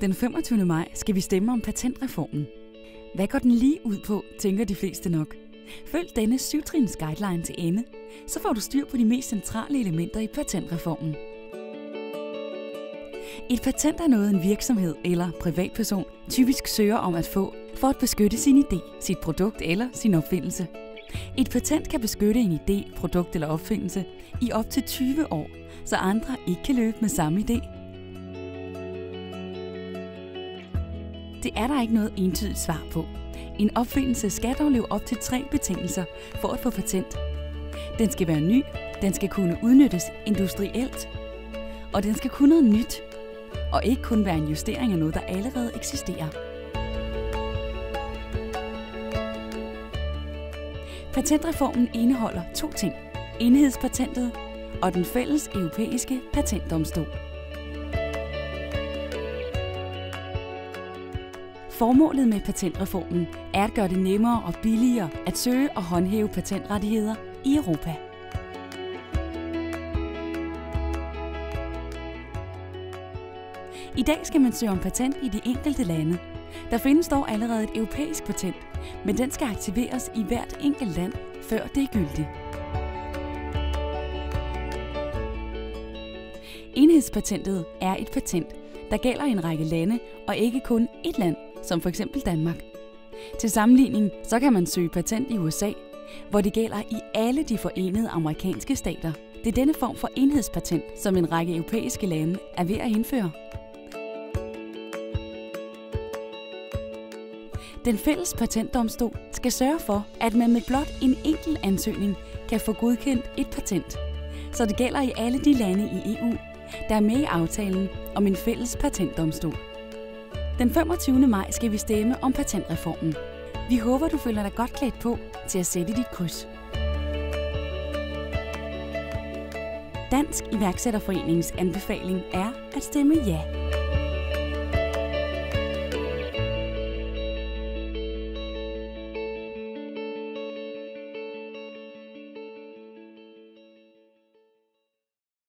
Den 25. maj skal vi stemme om patentreformen. Hvad går den lige ud på, tænker de fleste nok. Følg denne 7-trins guideline til ende, så får du styr på de mest centrale elementer i patentreformen. Et patent er noget, en virksomhed eller privatperson typisk søger om at få for at beskytte sin idé, sit produkt eller sin opfindelse. Et patent kan beskytte en idé, produkt eller opfindelse i op til 20 år, så andre ikke kan løbe med samme idé. Det er der ikke noget entydigt svar på. En opfindelse skal dog leve op til 3 betingelser for at få patent. Den skal være ny, den skal kunne udnyttes industrielt, og den skal kunne noget nyt, og ikke kun være en justering af noget, der allerede eksisterer. Patentreformen indeholder 2 ting: enhedspatentet og den fælles europæiske patentdomstol. Formålet med patentreformen er at gøre det nemmere og billigere at søge og håndhæve patentrettigheder i Europa. I dag skal man søge om patent i de enkelte lande. Der findes dog allerede et europæisk patent, men den skal aktiveres i hvert enkelt land, før det er gyldigt. Enhedspatentet er et patent, der gælder i en række lande og ikke kun ét land, som f.eks. Danmark. Til sammenligning så kan man søge patent i USA, hvor det gælder i alle de forenede amerikanske stater. Det er denne form for enhedspatent, som en række europæiske lande er ved at indføre. Den fælles patentdomstol skal sørge for, at man med blot en enkelt ansøgning kan få godkendt et patent, så det gælder i alle de lande i EU, der er med i aftalen om en fælles patentdomstol. Den 25. maj skal vi stemme om patentreformen. Vi håber, du føler dig godt klædt på til at sætte dit kryds. Dansk Iværksætterforeningens anbefaling er at stemme ja.